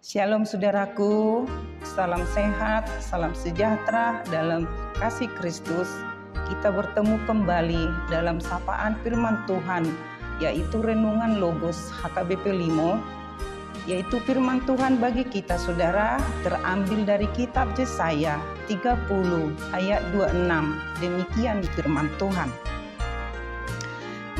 Shalom saudaraku, salam sehat, salam sejahtera dalam kasih Kristus. Kita bertemu kembali dalam sapaan firman Tuhan, yaitu renungan Logos HKBP Limo, yaitu firman Tuhan bagi kita saudara, terambil dari kitab Yesaya 30 ayat 26. Demikian firman Tuhan.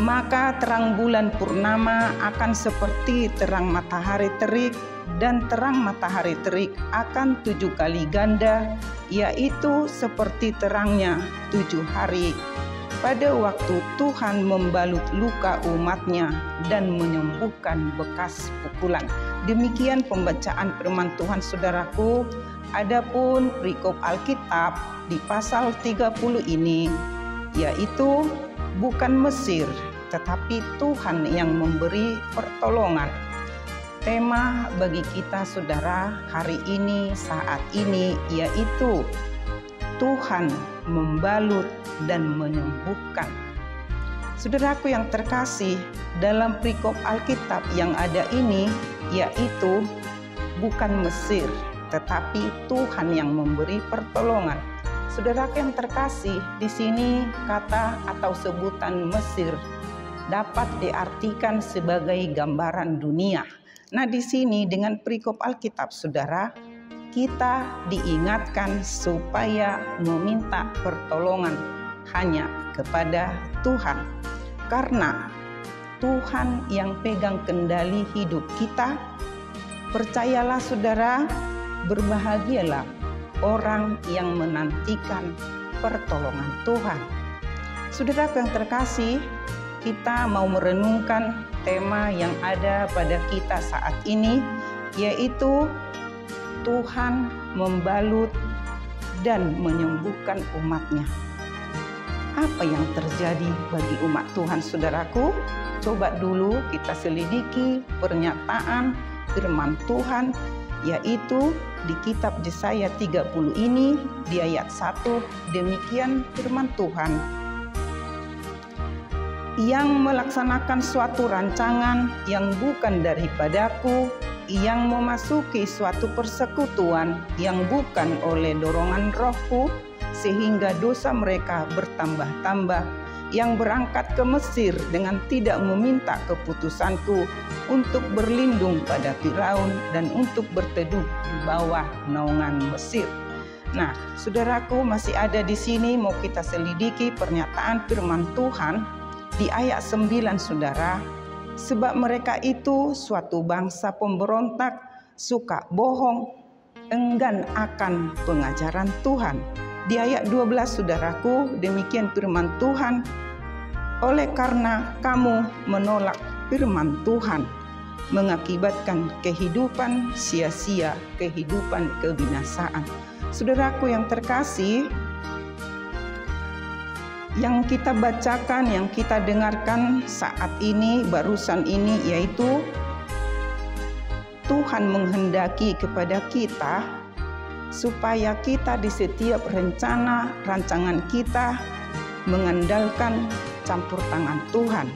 Maka terang bulan purnama akan seperti terang matahari terik, dan terang matahari terik akan 7 kali ganda, yaitu seperti terangnya 7 hari. Pada waktu Tuhan membalut luka umatnya dan menyembuhkan bekas pukulan. Demikian pembacaan firman Tuhan saudaraku. Adapun perikop Alkitab di pasal 30 ini, yaitu bukan Mesir, tetapi Tuhan yang memberi pertolongan. Tema bagi kita saudara hari ini, saat ini, yaitu Tuhan membalut dan menyembuhkan. Saudaraku yang terkasih, dalam perikop Alkitab yang ada ini, yaitu bukan Mesir, tetapi Tuhan yang memberi pertolongan. Saudaraku yang terkasih, di sini kata atau sebutan Mesir dapat diartikan sebagai gambaran dunia. Nah, di sini dengan perikop Alkitab saudara, kita diingatkan supaya meminta pertolongan hanya kepada Tuhan. Karena Tuhan yang pegang kendali hidup kita. Percayalah saudara, berbahagialah orang yang menantikan pertolongan Tuhan. Saudara yang terkasih, kita mau merenungkan tema yang ada pada kita saat ini, yaitu Tuhan membalut dan menyembuhkan umatnya. Apa yang terjadi bagi umat Tuhan saudaraku? Coba dulu kita selidiki pernyataan firman Tuhan, yaitu di kitab Yesaya 30 ini di ayat 1. Demikian firman Tuhan. Yang melaksanakan suatu rancangan yang bukan daripadaku, yang memasuki suatu persekutuan yang bukan oleh dorongan rohku, sehingga dosa mereka bertambah-tambah, yang berangkat ke Mesir dengan tidak meminta keputusanku, untuk berlindung pada Firaun dan untuk berteduh di bawah naungan Mesir. Nah, saudaraku, masih ada di sini mau kita selidiki pernyataan firman Tuhan di ayat 9 saudara. Sebab mereka itu suatu bangsa pemberontak, suka bohong, enggan akan pengajaran Tuhan. Di ayat 12 saudaraku, demikian firman Tuhan. Oleh karena kamu menolak firman Tuhan, mengakibatkan kehidupan sia-sia, kehidupan kebinasaan. Saudaraku yang terkasih, yang kita bacakan, yang kita dengarkan saat ini, barusan ini, yaitu Tuhan menghendaki kepada kita supaya kita di setiap rencana, rancangan kita mengandalkan campur tangan Tuhan.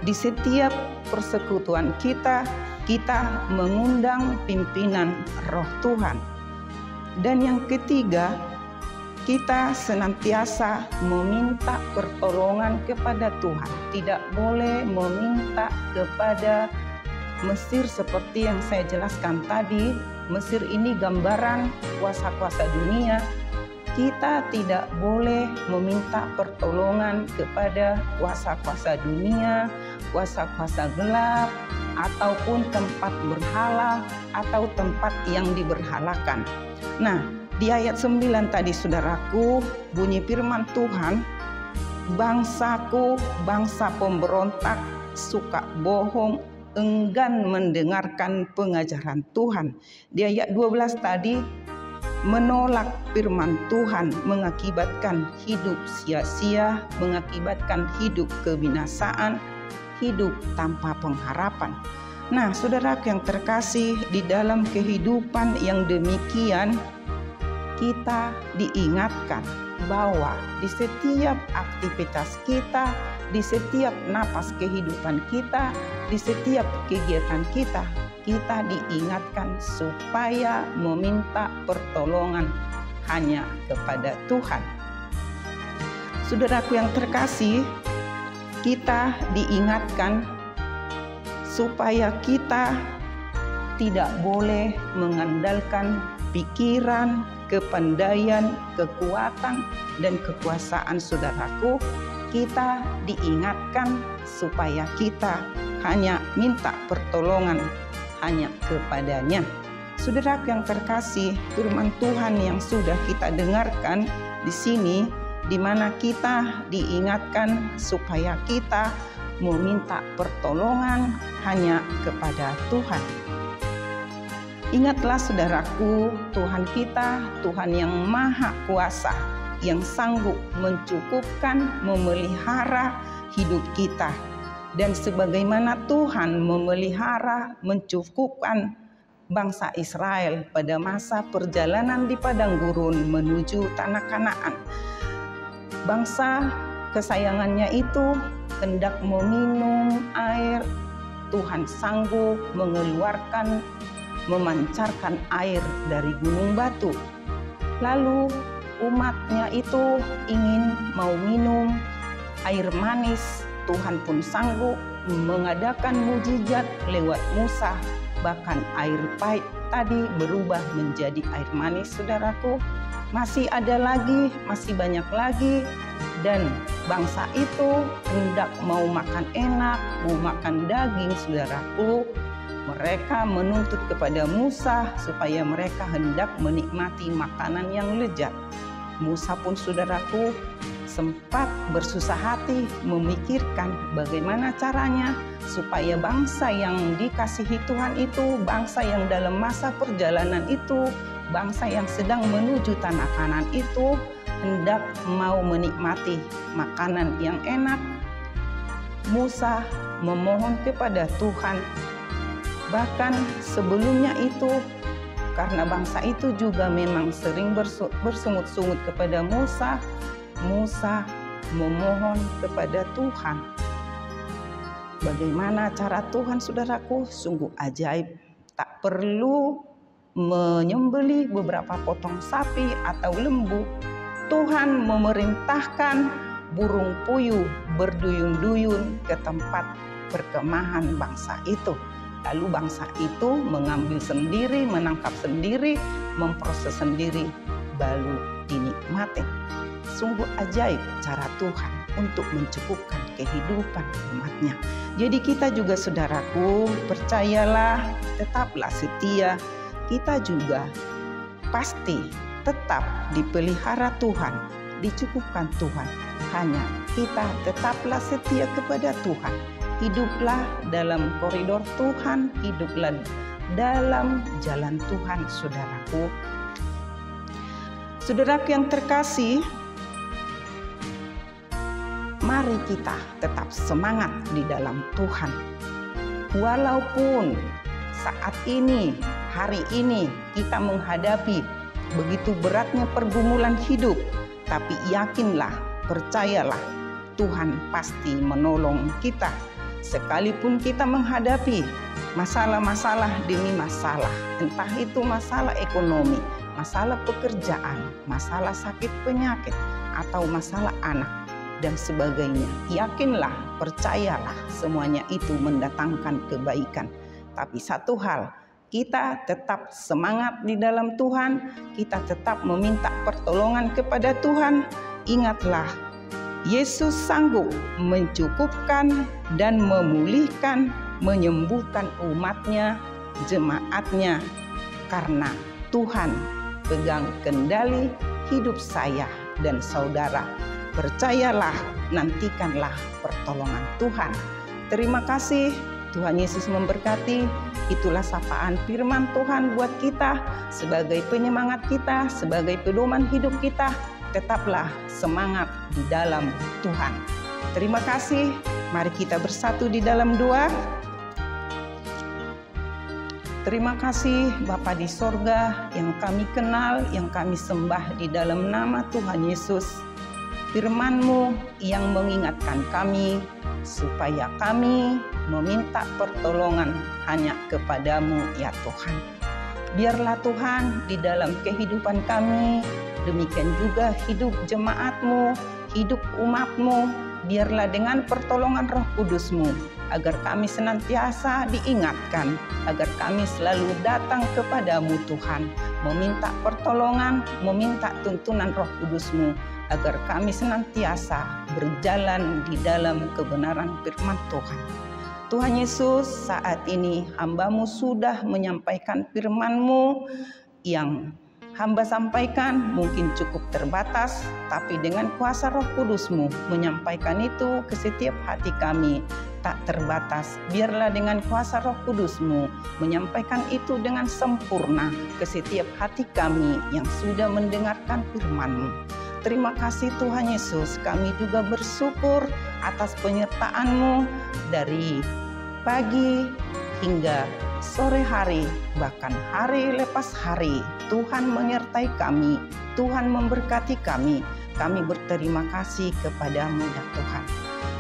Di setiap persekutuan kita, kita mengundang pimpinan Roh Tuhan. Dan yang ketiga, kita senantiasa meminta pertolongan kepada Tuhan. Tidak boleh meminta kepada Mesir seperti yang saya jelaskan tadi. Mesir ini gambaran kuasa-kuasa dunia. Kita tidak boleh meminta pertolongan kepada kuasa-kuasa dunia, kuasa-kuasa gelap, ataupun tempat berhala, atau tempat yang diberhalakan. Nah, di ayat 9 tadi saudaraku, bunyi firman Tuhan, bangsaku bangsa pemberontak, suka bohong, enggan mendengarkan pengajaran Tuhan. Di ayat 12 tadi, menolak firman Tuhan mengakibatkan hidup sia-sia, mengakibatkan hidup kebinasaan, hidup tanpa pengharapan. Nah, saudara yang terkasih, di dalam kehidupan yang demikian, kita diingatkan bahwa di setiap aktivitas kita, di setiap napas kehidupan kita, di setiap kegiatan kita, kita diingatkan supaya meminta pertolongan hanya kepada Tuhan. Saudaraku yang terkasih, kita diingatkan supaya kita tidak boleh mengandalkan pikiran, kepandaian, kekuatan, dan kekuasaan saudaraku. Kita diingatkan supaya kita hanya minta pertolongan hanya kepadanya. Saudaraku yang terkasih, firman Tuhan yang sudah kita dengarkan di sini, di mana kita diingatkan supaya kita meminta pertolongan hanya kepada Tuhan. Ingatlah saudaraku, Tuhan kita, Tuhan yang maha kuasa, yang sanggup mencukupkan, memelihara hidup kita. Dan sebagaimana Tuhan memelihara, mencukupkan bangsa Israel pada masa perjalanan di padang gurun menuju tanah Kanaan. Bangsa kesayangannya itu hendak meminum air, Tuhan sanggup mengeluarkan, memancarkan air dari gunung batu. Lalu umatnya itu ingin mau minum air manis, Tuhan pun sanggup mengadakan mujizat lewat Musa. Bahkan air pahit tadi berubah menjadi air manis, saudaraku. Masih ada lagi, masih banyak lagi. Dan bangsa itu hendak mau makan enak, mau makan daging, saudaraku. Mereka menuntut kepada Musa supaya mereka hendak menikmati makanan yang lezat. Musa pun, saudaraku, sempat bersusah hati memikirkan bagaimana caranya supaya bangsa yang dikasihi Tuhan itu, bangsa yang dalam masa perjalanan itu, bangsa yang sedang menuju tanah Kanaan itu hendak mau menikmati makanan yang enak. Musa memohon kepada Tuhan. Bahkan sebelumnya itu, karena bangsa itu juga memang sering bersungut-sungut kepada Musa, Musa memohon kepada Tuhan. Bagaimana cara Tuhan, saudaraku? Sungguh ajaib. Tak perlu menyembelih beberapa potong sapi atau lembu. Tuhan memerintahkan burung puyuh berduyun-duyun ke tempat perkemahan bangsa itu. Lalu bangsa itu mengambil sendiri, menangkap sendiri, memproses sendiri, baru dinikmati. Sungguh ajaib cara Tuhan untuk mencukupkan kehidupan umatnya. Jadi kita juga, saudaraku, percayalah, tetaplah setia. Kita juga pasti tetap dipelihara Tuhan, dicukupkan Tuhan. Hanya kita tetaplah setia kepada Tuhan. Hiduplah dalam koridor Tuhan, hiduplah dalam jalan Tuhan, saudaraku. Saudaraku yang terkasih, mari kita tetap semangat di dalam Tuhan. Walaupun saat ini, hari ini kita menghadapi begitu beratnya pergumulan hidup, tapi yakinlah, percayalah, Tuhan pasti menolong kita. Sekalipun kita menghadapi masalah-masalah demi masalah, entah itu masalah ekonomi, masalah pekerjaan, masalah sakit penyakit, atau masalah anak, dan sebagainya. Yakinlah, percayalah, semuanya itu mendatangkan kebaikan. Tapi satu hal, kita tetap semangat di dalam Tuhan, kita tetap meminta pertolongan kepada Tuhan. Ingatlah, Yesus sanggup mencukupkan dan memulihkan, menyembuhkan umatnya, jemaatnya. Karena Tuhan pegang kendali hidup saya dan saudara. Percayalah, nantikanlah pertolongan Tuhan. Terima kasih, Tuhan Yesus memberkati. Itulah sapaan firman Tuhan buat kita, sebagai penyemangat kita, sebagai pedoman hidup kita. Tetaplah semangat di dalam Tuhan. Terima kasih. Mari kita bersatu di dalam doa. Terima kasih Bapa di sorga yang kami kenal, yang kami sembah di dalam nama Tuhan Yesus. Firman-Mu yang mengingatkan kami supaya kami meminta pertolongan hanya kepadamu ya Tuhan. Biarlah Tuhan di dalam kehidupan kami, demikian juga hidup jemaat-Mu, hidup umat-Mu, biarlah dengan pertolongan Roh Kudus-Mu, agar kami senantiasa diingatkan, agar kami selalu datang kepadamu Tuhan, meminta pertolongan, meminta tuntunan Roh Kudus-Mu, agar kami senantiasa berjalan di dalam kebenaran firman Tuhan. Tuhan Yesus, saat ini hamba-Mu sudah menyampaikan firman-Mu yang hamba sampaikan mungkin cukup terbatas, tapi dengan kuasa Roh Kudus-Mu menyampaikan itu ke setiap hati kami tak terbatas. Biarlah dengan kuasa Roh Kudus-Mu menyampaikan itu dengan sempurna ke setiap hati kami yang sudah mendengarkan firman-Mu. Terima kasih Tuhan Yesus, kami juga bersyukur atas penyertaan-Mu dari pagi hingga sore hari, bahkan hari lepas hari. Tuhan menyertai kami, Tuhan memberkati kami. Kami berterima kasih kepadamu ya Tuhan.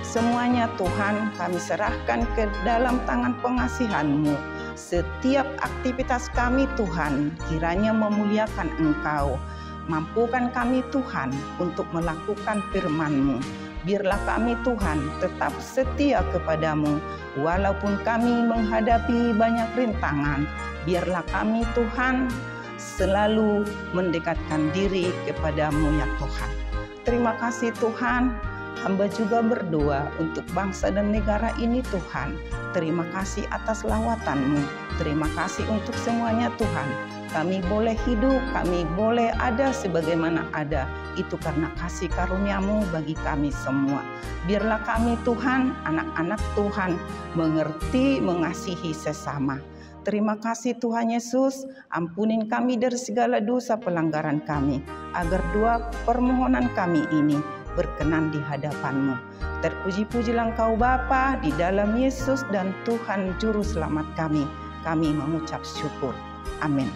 Semuanya Tuhan kami serahkan ke dalam tangan pengasihan-Mu. Setiap aktivitas kami Tuhan kiranya memuliakan Engkau. Mampukan kami Tuhan untuk melakukan firman-Mu. Biarlah kami Tuhan tetap setia kepadamu, walaupun kami menghadapi banyak rintangan. Biarlah kami Tuhan selalu mendekatkan diri kepadamu ya Tuhan. Terima kasih Tuhan, hamba juga berdoa untuk bangsa dan negara ini Tuhan. Terima kasih atas lawatan-Mu, terima kasih untuk semuanya Tuhan. Kami boleh hidup, kami boleh ada sebagaimana ada. Itu karena kasih karunia-Mu bagi kami semua. Biarlah kami Tuhan, anak-anak Tuhan, mengerti, mengasihi sesama. Terima kasih Tuhan Yesus, ampunin kami dari segala dosa pelanggaran kami, agar doa permohonan kami ini berkenan di hadapan-Mu. Terpuji-pujilah Engkau Bapa di dalam Yesus dan Tuhan Juru Selamat kami. Kami mengucap syukur. Amin.